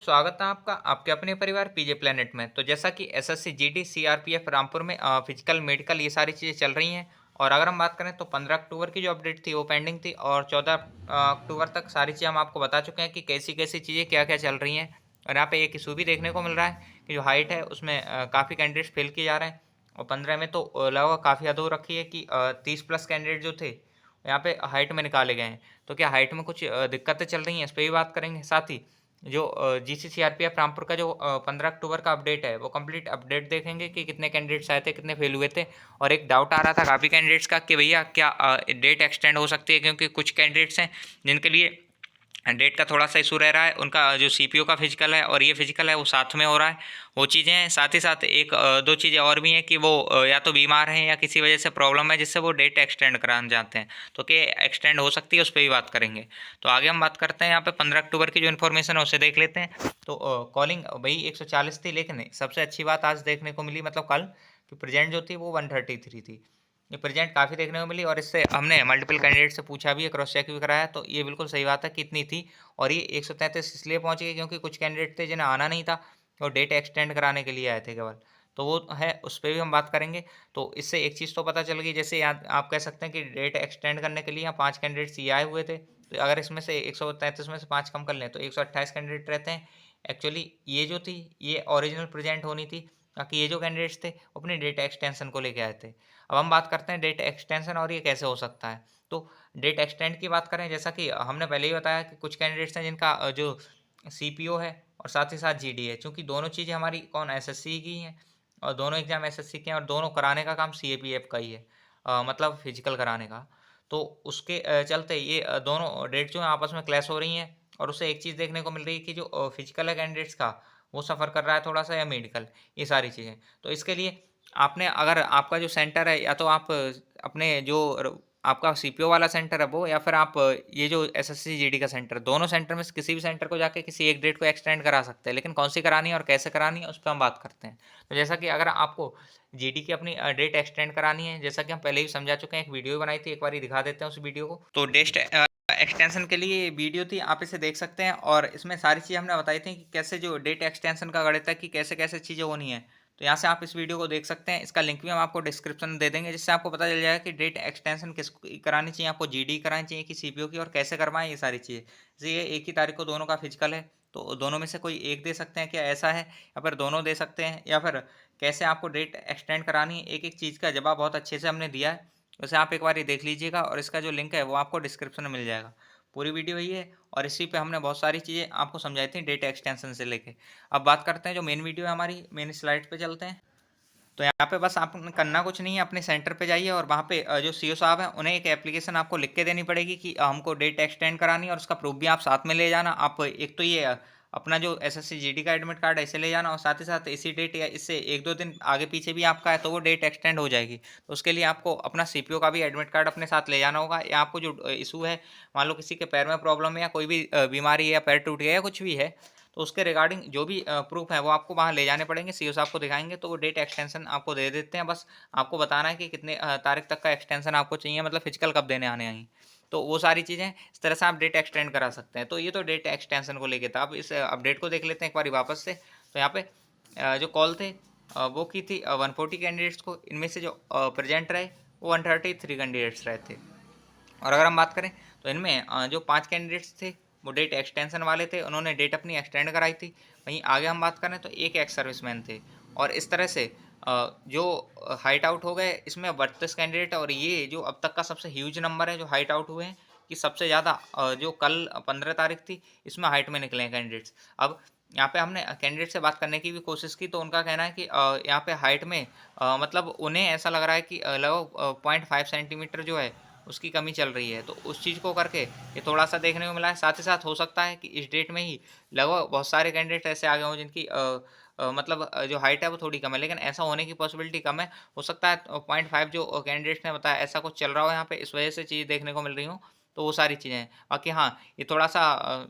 स्वागत है आपका आपके अपने परिवार पीजे प्लेनेट में। तो जैसा कि एसएससी जीडी सीआरपीएफ रामपुर में फिजिकल मेडिकल ये सारी चीज़ें चल रही हैं। और अगर हम बात करें तो 15 अक्टूबर की जो अपडेट थी वो पेंडिंग थी, और 14 अक्टूबर तक सारी चीज़ें हम आपको बता चुके हैं कि कैसी कैसी चीज़ें क्या क्या चल रही हैं। और यहाँ पे एक इशू भी देखने को मिल रहा है कि जो हाइट है उसमें काफ़ी कैंडिडेट्स फेल किए जा रहे हैं। और 15 में तो लगभग काफ़ी हद हो रखी है कि 30 प्लस कैंडिडेट जो थे यहाँ पे हाइट में निकाले गए हैं। तो क्या हाइट में कुछ दिक्कतें चल रही हैं, इस पर भी बात करेंगे। साथ ही जो जीसीसीआरपीएफ रामपुर का जो 15 अक्टूबर का अपडेट है वो कंप्लीट अपडेट देखेंगे कि कितने कैंडिडेट्स आए थे, कितने फेल हुए थे। और एक डाउट आ रहा था काफ़ी कैंडिडेट्स का कि भैया क्या डेट एक्सटेंड हो सकती है, क्योंकि कुछ कैंडिडेट्स हैं जिनके लिए डेट का थोड़ा सा इशू रह रहा है। उनका जो सीपीओ का फिजिकल है और ये फिजिकल है वो साथ में हो रहा है। वो चीज़ें हैं। साथ ही साथ एक दो चीज़ें और भी हैं कि वो या तो बीमार हैं या किसी वजह से प्रॉब्लम है जिससे वो डेट एक्सटेंड कराना चाहते हैं। तो क्या एक्सटेंड हो सकती है, उस पर भी बात करेंगे। तो आगे हम बात करते हैं यहाँ पे 15 अक्टूबर की जो इन्फॉर्मेशन है उसे देख लेते हैं। तो कॉलिंग वही 140 थी, लेकिन सबसे अच्छी बात आज देखने को मिली, मतलब कल, कि प्रेजेंट जो थी वो 133 थी। ये प्रेजेंट काफ़ी देखने को मिली, और इससे हमने मल्टीपल कैंडिडेट से पूछा भी है, क्रॉस चेक भी कराया, तो ये बिल्कुल सही बात है कि इतनी थी। और ये 133 इसलिए पहुंच गई क्योंकि कुछ कैंडिडेट थे जिन्हें आना नहीं था और डेट एक्सटेंड कराने के लिए आए थे केवल। तो वो है, उस पर भी हम बात करेंगे। तो इससे एक चीज़ तो पता चल गई, जैसे यहाँ आप कह सकते हैं कि डेट एक्सटेंड करने के लिए यहाँ 5 कैंडिडेट्स ये आए हुए थे, तो अगर इसमें से 133 में से 5 कम कर लें तो 128 कैंडिडेट रहते हैं। एक्चुअली ये जो थी ये ओरिजिनल प्रेजेंट होनी थी, ताकि ये जो कैंडिडेट्स थे वो अपनी डेट एक्सटेंशन को लेके आए थे। अब हम बात करते हैं डेट एक्सटेंशन और ये कैसे हो सकता है। तो डेट एक्सटेंड की बात करें, जैसा कि हमने पहले ही बताया कि कुछ कैंडिडेट्स हैं जिनका जो सीपीओ है और साथ ही साथ जीडी है, क्योंकि दोनों चीज़ें हमारी कौन एसएससी की हैं, और दोनों एग्जाम एसएससी के हैं, और दोनों कराने का काम सीएपीएफ का ही है, मतलब फिजिकल कराने का। तो उसके चलते ये दोनों डेट जो है आपस में क्लैश हो रही हैं। और उससे एक चीज़ देखने को मिल रही है कि जो फिजिकल है कैंडिडेट्स का वो सफ़र कर रहा है थोड़ा सा, या मेडिकल, ये सारी चीज़ें। तो इसके लिए आपने, अगर आपका जो सेंटर है, या तो आप अपने जो आपका सीपीओ वाला सेंटर है वो, या फिर आप ये जो एसएससी जीडी का सेंटर, दोनों सेंटर में से किसी भी सेंटर को जाके किसी एक डेट को एक्सटेंड करा सकते हैं। लेकिन कौन सी करानी है और कैसे करानी है उस पर हम बात करते हैं। तो जैसा कि अगर आपको जीडी की अपनी डेट एक्सटेंड करानी है, जैसा कि हम पहले ही समझा चुके हैं, एक वीडियो बनाई थी, एक बार दिखा देते हैं उस वीडियो को। तो डेट एक्सटेंशन के लिए वीडियो थी, आप इसे देख सकते हैं। और इसमें सारी चीज़ हमने बताई थी कि कैसे जो डेट एक्सटेंशन का गणित है कि कैसे कैसे चीज़ें होनी है। तो यहाँ से आप इस वीडियो को देख सकते हैं, इसका लिंक भी हम आपको डिस्क्रिप्शन में दे देंगे, जिससे आपको पता चल जाएगा कि डेट एक्सटेंशन किसको करानी चाहिए, आपको जीडी करानी चाहिए कि सीपीओ की, और कैसे करवाएं ये सारी चीज़ें। जैसे ये एक ही तारीख को दोनों का फिजिकल है, तो दोनों में से कोई एक दे सकते हैं क्या, ऐसा है, या फिर दोनों दे सकते हैं, या फिर कैसे आपको डेट एक्सटेंड करानी है। एक एक चीज़ का जवाब बहुत अच्छे से हमने दिया है। वैसे आप एक बार ये देख लीजिएगा, और इसका जो लिंक है वो आपको डिस्क्रिप्शन में मिल जाएगा। पूरी वीडियो यही है, और इसी पे हमने बहुत सारी चीज़ें आपको समझाई थी डेटा एक्सटेंशन से लेके। अब बात करते हैं जो मेन वीडियो है हमारी, मेन स्लाइड पे चलते हैं। तो यहाँ पे बस आपने करना कुछ नहीं है, अपने सेंटर पे जाइए, और वहाँ पे जो सीओ साहब हैं उन्हें एक एप्लीकेशन आपको लिख के देनी पड़ेगी कि हमको डेट एक्सटेंड करानी है, और उसका प्रूफ भी आप साथ में ले जाना। आप एक तो ये अपना जो एसएससी जीडी का एडमिट कार्ड है इसे ले जाना, और साथ ही साथ इसी डेट या इससे एक दो दिन आगे पीछे भी आपका है तो वो डेट एक्सटेंड हो जाएगी। तो उसके लिए आपको अपना सीपीओ का भी एडमिट कार्ड अपने साथ ले जाना होगा, या आपको जो इशू है, मान लो किसी के पैर में प्रॉब्लम है, या कोई भी बीमारी है, या पैर टूट गया, या कुछ भी है, तो उसके रिगार्डिंग जो भी प्रूफ है वो आपको वहाँ ले जाने पड़ेंगे, सीओ साहब को दिखाएंगे तो वो डेट एक्सटेंशन आपको दे देते हैं। बस आपको बताना है कि कितने तारीख तक का एक्सटेंशन आपको चाहिए, मतलब फिजिकल कब देने आने आई। तो वो सारी चीज़ें इस तरह से आप डेट एक्सटेंड करा सकते हैं। तो ये तो डेट एक्सटेंशन को लेके था। अब इस अपडेट को देख लेते हैं एक बार वापस से। तो यहाँ पे जो कॉल थे वो की थी 140 कैंडिडेट्स को। इनमें से जो प्रेजेंट रहे वो 133 कैंडिडेट्स रहे थे। और अगर हम बात करें तो इनमें जो 5 कैंडिडेट्स थे वो डेट एक्सटेंशन वाले थे, उन्होंने डेट अपनी एक्सटेंड कराई थी। वहीं आगे हम बात करें तो एक एक्स सर्विसमैन थे। और इस तरह से जो हाइट आउट हो गए इसमें 32 कैंडिडेट। और ये जो अब तक का सबसे ह्यूज नंबर है जो हाइट आउट हुए हैं, कि सबसे ज़्यादा जो कल 15 तारीख थी इसमें हाइट में निकले हैं कैंडिडेट्स। अब यहाँ पे हमने कैंडिडेट से बात करने की भी कोशिश की, तो उनका कहना है कि यहाँ पे हाइट में मतलब उन्हें ऐसा लग रहा है कि लगभग 0.5 सेंटीमीटर जो है उसकी कमी चल रही है। तो उस चीज़ को करके ये थोड़ा-सा देखने को मिला है। साथ ही साथ हो सकता है कि इस डेट में ही लगभग बहुत सारे कैंडिडेट ऐसे आ गए हों जिनकी मतलब जो हाइट है वो थोड़ी कम है, लेकिन ऐसा होने की पॉसिबिलिटी कम है। हो सकता है 0.5 जो कैंडिडेट्स ने बताया ऐसा कुछ चल रहा हो यहाँ पे, इस वजह से चीज़ें देखने को मिल रही हों। तो वो सारी चीज़ें हैं। बाकी हाँ, ये थोड़ा-सा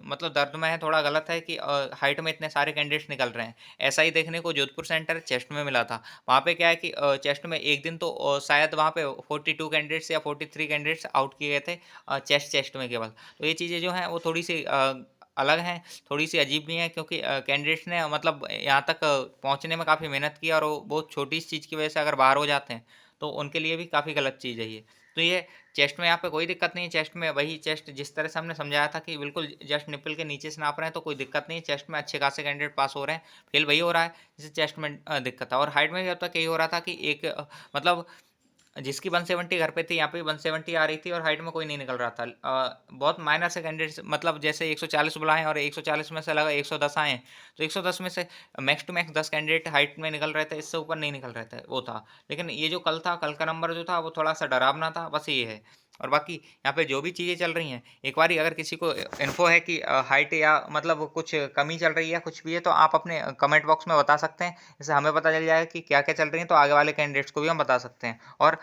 मतलब दर्द में है, थोड़ा गलत है कि हाइट में इतने सारे कैंडिडेट्स निकल रहे हैं। ऐसा ही देखने को जोधपुर सेंटर चेस्ट में मिला था। वहाँ पे क्या है कि चेस्ट में एक दिन तो शायद वहाँ पे 42 कैंडिडेट्स या 43 कैंडिडेट्स आउट किए गए थे चेस्ट चेस्ट में केवल। तो ये चीज़ें जो हैं वो थोड़ी-सी अलग हैं, थोड़ी-सी अजीब भी हैं क्योंकि कैंडिडेट्स ने मतलब यहाँ तक पहुँचने में काफ़ी मेहनत की और वो बहुत छोटी सी चीज़ की वजह से अगर बाहर हो जाते हैं, तो उनके लिए भी काफ़ी गलत चीज़ है ये। तो ये चेस्ट में यहाँ पे कोई दिक्कत नहीं है, चेस्ट में वही चेस्ट जिस तरह से हमने समझाया था कि बिल्कुल जस्ट निप्पल के नीचे से नाप रहे हैं तो कोई दिक्कत नहीं है, चेस्ट में अच्छे खासे कैंडिडेट पास हो रहे हैं, फेल वही हो रहा है जिसे चेस्ट में दिक्कत है। और हाइट में भी अब तक यही हो रहा था कि एक मतलब जिसकी 170 घर पे थी, यहाँ पे भी 170 आ रही थी और हाइट में कोई नहीं निकल रहा था। बहुत माइनर से कैंडिडेट्स मतलब जैसे 140 बुलाएँ और 140 में से लगा 110 आए, तो 110 में से max to max 10 candidate height में निकल रहे थे, इससे ऊपर नहीं निकल रहे थे, वो था। लेकिन ये जो कल था, कल का नंबर जो था वो थोड़ा-सा डरावना था, बस ये है। और बाकी यहाँ पे जो भी चीज़ें चल रही हैं, एक बारी अगर किसी को इन्फो है कि हाइट या मतलब कुछ कमी चल रही है, कुछ भी है, तो आप अपने कमेंट बॉक्स में बता सकते हैं। इससे हमें पता चल जाएगा कि क्या-क्या चल रही है, तो आगे वाले कैंडिडेट्स को भी हम बता सकते हैं। और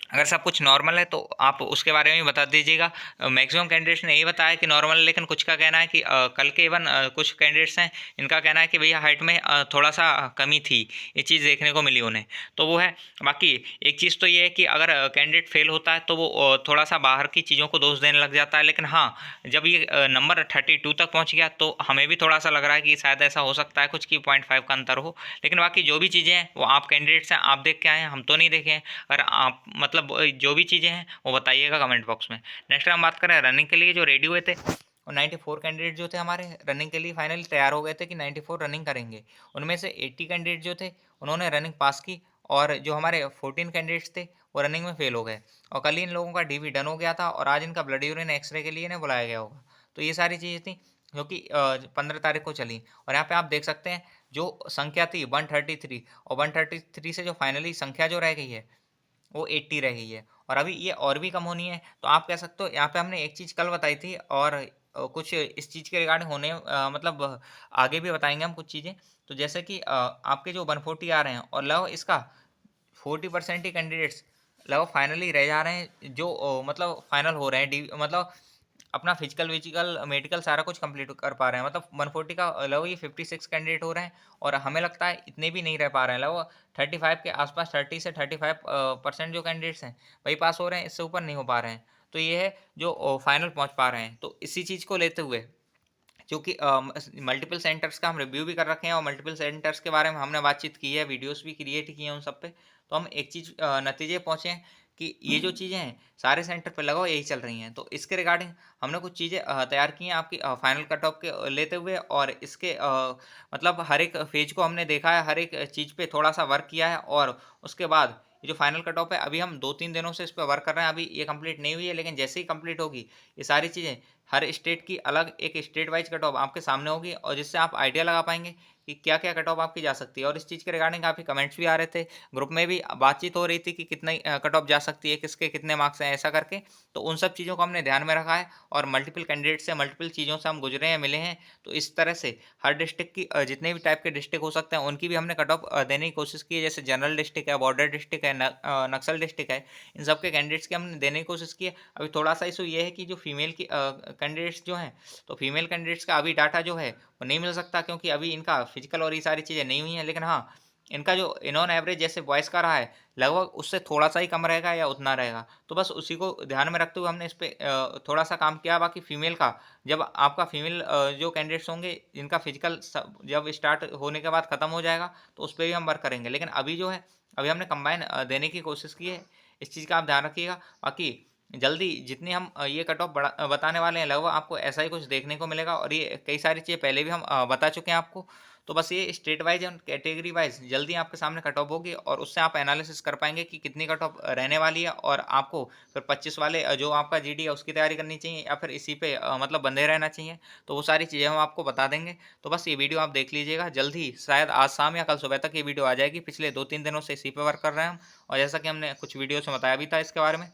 अगर सब कुछ नॉर्मल है तो आप उसके बारे में भी बता दीजिएगा। मैक्सिमम कैंडिडेट्स ने यही बताया कि नॉर्मल है, लेकिन कुछ का कहना है कि कल के इवन कुछ कैंडिडेट्स हैं, इनका कहना है कि भैया हाइट में थोड़ा-सा कमी थी, ये चीज़ देखने को मिली उन्हें। तो वो है, बाकी एक चीज़ तो ये है कि अगर कैंडिडेट फेल होता है तो वो थोड़ा-सा बाहर की चीज़ों को दोष देने लग जाता है, लेकिन हाँ, जब ये नंबर 32 तक पहुँच गया तो हमें भी थोड़ा-सा लग रहा है कि शायद ऐसा हो सकता है कुछ कि 0.5 का अंतर हो। लेकिन बाकी जो भी चीज़ें हैं, वो आप कैंडिडेट्स हैं, आप देख के आए हैं, हम तो नहीं देखे हैं। अगर आप मतलब जो भी चीज़ें हैं वो बताइएगा कमेंट बॉक्स में। नेक्स्ट हम बात करें रनिंग के लिए जो रेडी हुए थे, और 94 कैंडिडेट जो थे हमारे रनिंग के लिए फाइनली तैयार हो गए थे कि 94 रनिंग करेंगे। उनमें से 80 कैंडिडेट जो थे उन्होंने रनिंग पास की, और जो हमारे 14 कैंडिडेट्स थे वो रनिंग में फेल हो गए। और कल ही इन लोगों का डीवी डन हो गया था और आज इनका ब्लड यूरिन एक्सरे के लिए इन्हें बुलाया गया होगा। तो ये सारी चीज़ें थी जो कि 15 तारीख को चली। और यहाँ पे आप देख सकते हैं जो संख्या थी 133, और 133 से जो फाइनली संख्या जो रह गई है वो 80 रह गई है, और अभी ये और भी कम होनी है। तो आप कह सकते हो यहाँ पे हमने एक चीज़ कल बताई थी, और कुछ इस चीज़ के रिगार्डिंग होने मतलब आगे भी बताएँगे हम कुछ चीज़ें। तो जैसे कि आपके जो 140 आ रहे हैं और लगभग इसका 40% ही कैंडिडेट्स लगभग फाइनली रह जा रहे हैं, जो मतलब फाइनल हो रहे हैं, डी मतलब अपना फिजिकल मेडिकल सारा कुछ कंप्लीट कर पा रहे हैं। मतलब 140 का लगभग ये 56 कैंडिडेट हो रहे हैं, और हमें लगता है इतने भी नहीं रह पा रहे हैं, लगभग 35 के आसपास, 30 से 35 परसेंट जो कैंडिडेट्स हैं वही पास हो रहे हैं, इससे ऊपर नहीं हो पा रहे हैं। तो ये है जो फाइनल पहुंच पा रहे हैं। तो इसी चीज़ को लेते हुए, क्योंकि मल्टीपल सेंटर्स का हम रिव्यू भी कर रखे हैं और मल्टीपल सेंटर्स के बारे में हमने बातचीत की है, वीडियोस भी क्रिएट किए हैं उन सब पे। तो हम एक चीज़ नतीजे पहुँचे हैं कि ये जो चीज़ें हैं सारे सेंटर पे लगभग यही चल रही हैं। तो इसके रिगार्डिंग हमने कुछ चीज़ें तैयार की हैं आपकी फाइनल कट ऑफ के लेते हुए, और इसके मतलब हर एक फेज को हमने देखा है, हर एक चीज़ पे थोड़ा-सा वर्क किया है, और उसके बाद ये जो फाइनल कट ऑफ है अभी हम 2-3 दिनों से इस पे वर्क कर रहे हैं। अभी ये कंप्लीट नहीं हुई है, लेकिन जैसे ही कंप्लीट होगी ये सारी चीज़ें, हर स्टेट की अलग एक स्टेट वाइज कट ऑफ आपके सामने होगी, और जिससे आप आइडिया लगा पाएँगे कि क्या-क्या कट ऑफ आपकी जा सकती है। और इस चीज़ के रिगार्डिंग काफ़ी कमेंट्स भी आ रहे थे, ग्रुप में भी बातचीत हो रही थी कि कितनी कट ऑफ जा सकती है, किसके कितने मार्क्स हैं, ऐसा करके। तो उन सब चीज़ों को हमने ध्यान में रखा है, और मल्टीपल कैंडिडेट से मल्टीपल चीज़ों से हम गुजरे हैं, मिले हैं। तो इस तरह से हर डिस्ट्रिक्ट की जितने भी टाइप के डिस्ट्रिक्ट हो सकते हैं उनकी भी हमने कट ऑफ देने की कोशिश की है। जैसे जनरल डिस्ट्रिक्ट है, बॉर्डर डिस्ट्रिक्ट है, नक्सल डिस्ट्रिक्ट है, इन सब के कैंडिडेट्स की हमने देने की कोशिश की है। अभी थोड़ा-सा इश्यू ये है कि जो फीमेल की कैंडिडेट्स जो हैं, तो फीमेल कैंडिडेट्स का अभी डाटा जो है वो नहीं मिल सकता, क्योंकि अभी इनका फिजिकल और ये सारी चीज़ें नहीं हुई हैं। लेकिन हाँ, इनका जो इनऑन एवरेज जैसे बॉयज़ का रहा है, लगभग उससे थोड़ा-सा ही कम रहेगा या उतना रहेगा। तो बस उसी को ध्यान में रखते हुए हमने इस पे थोड़ा-सा काम किया। बाकी फीमेल का, जब आपका फीमेल जो कैंडिडेट्स होंगे जिनका फिजिकल जब स्टार्ट होने के बाद खत्म हो जाएगा, तो उस पे भी हम वर्क करेंगे। लेकिन अभी जो है, अभी हमने कंबाइन देने की कोशिश की है। इस चीज़ का आप ध्यान रखिएगा। बाकी जल्दी जितनी हम ये कट ऑफ बताने वाले हैं, लगभग आपको ऐसा ही कुछ देखने को मिलेगा, और ये कई सारी चीज़ें पहले भी हम बता चुके हैं आपको। तो बस ये state wise and category wise जल्दी आपके सामने कट ऑफ होगी, और उससे आप एनालिसिस कर पाएंगे कि कितनी कट ऑफ रहने वाली है, और आपको फिर 25 वाले जो आपका जीडी है उसकी तैयारी करनी चाहिए, या फिर इसी पे मतलब बंधे रहना चाहिए। तो वो सारी चीज़ें हम आपको बता देंगे। तो बस ये वीडियो आप देख लीजिएगा जल्द ही, शायद आज शाम या कल सुबह तक ये वीडियो आ जाएगी। पिछले 2-3 दिनों से इसी पे वर्क कर रहे हैं हम, और जैसा कि हमने कुछ वीडियोज़ में बताया भी था इसके बारे में।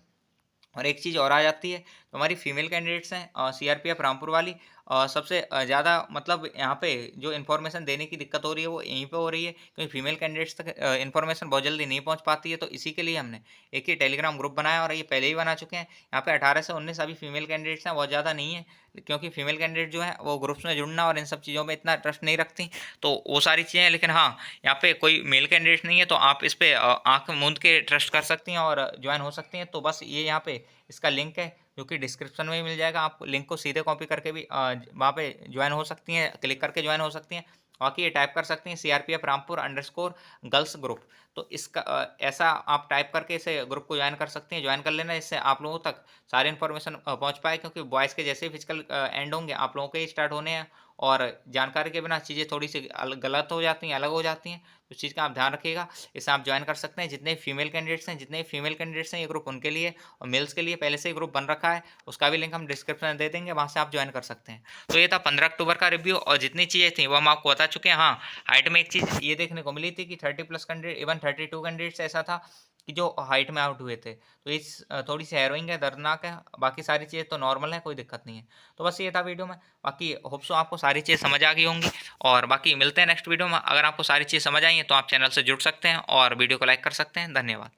और एक चीज़ और आ जाती है, तो हमारी फीमेल कैंडिडेट्स हैं सीआरपीएफ रामपुर वाली, सबसे ज़्यादा मतलब यहाँ पे जो इन्फॉर्मेशन देने की दिक्कत हो रही है वो यहीं पे हो रही है, क्योंकि फीमेल कैंडिडेट्स तक इन्फॉर्मेशन बहुत जल्दी नहीं पहुँच पाती है। तो इसी के लिए हमने एक ही टेलीग्राम ग्रुप बनाया, और ये पहले ही बना चुके हैं। यहाँ पे 18 से 19 अभी फीमेल कैंडिडेट्स हैं, बहुत ज़्यादा नहीं है, क्योंकि फीमेल कैंडिडेट जो है वो ग्रुप्स में जुड़ना और इन सब चीज़ों में इतना ट्रस्ट नहीं रखती। तो वो सारी चीज़ें हैं। लेकिन हाँ, यहाँ पे कोई मेल कैंडिडेट नहीं है, तो आप इस पे आँख मूंद के ट्रस्ट कर सकती हैं और ज्वाइन हो सकती हैं। तो बस ये यहाँ पे इसका लिंक है जो कि डिस्क्रिप्शन में ही मिल जाएगा। आप लिंक को सीधे कॉपी करके भी वहाँ पे ज्वाइन हो सकती हैं, क्लिक करके ज्वाइन हो सकती हैं। बाकी ये टाइप कर सकती हैं CRPF Rampur underscore girls group. तो इसका ऐसा आप टाइप करके इसे ग्रुप को ज्वाइन कर सकते हैं, ज्वाइन कर लेना, इससे आप लोगों तक सारी इन्फॉर्मेशन पहुँच पाए, क्योंकि बॉयज़ के जैसे ही फिजिकल एंड होंगे आप लोगों के ही स्टार्ट होने हैं, और जानकारी के बिना चीज़ें थोड़ी-सी गलत हो जाती हैं, अलग हो जाती हैं। तो इस चीज़ का आप ध्यान रखिएगा। इसे आप ज्वाइन कर सकते हैं। जितने फीमेल कैंडिडेट्स हैं ये ग्रुप उनके लिए, और मेल्स के लिए पहले से ही ग्रुप बन रखा है, उसका भी लिंक हम डिस्क्रिप्शन में दे देंगे, वहाँ से आप ज्वाइन कर सकते हैं। तो ये था 15 अक्टूबर का रिव्यू, और जितनी चीज़ें थी वो हम आपको बता चुके हैं। हाँ, हाइट में एक चीज़ ये देखने को मिली थी कि 30 प्लस कैंडिडेट, इवन 32 कैंडिडेट्स ऐसा था कि जो हाइट में आउट हुए थे। तो थोड़ी-सी हैरोइंग है, दर्दनाक है, बाकी सारी चीज़ें तो नॉर्मल है, कोई दिक्कत नहीं है। तो बस ये था वीडियो में, बाकी होप सो आपको सारी चीज़ें समझ आ गई होंगी, और बाकी मिलते हैं नेक्स्ट वीडियो में। अगर आपको सारी चीज़ समझ आई हैं तो आप चैनल से जुड़ सकते हैं और वीडियो को लाइक कर सकते हैं। धन्यवाद।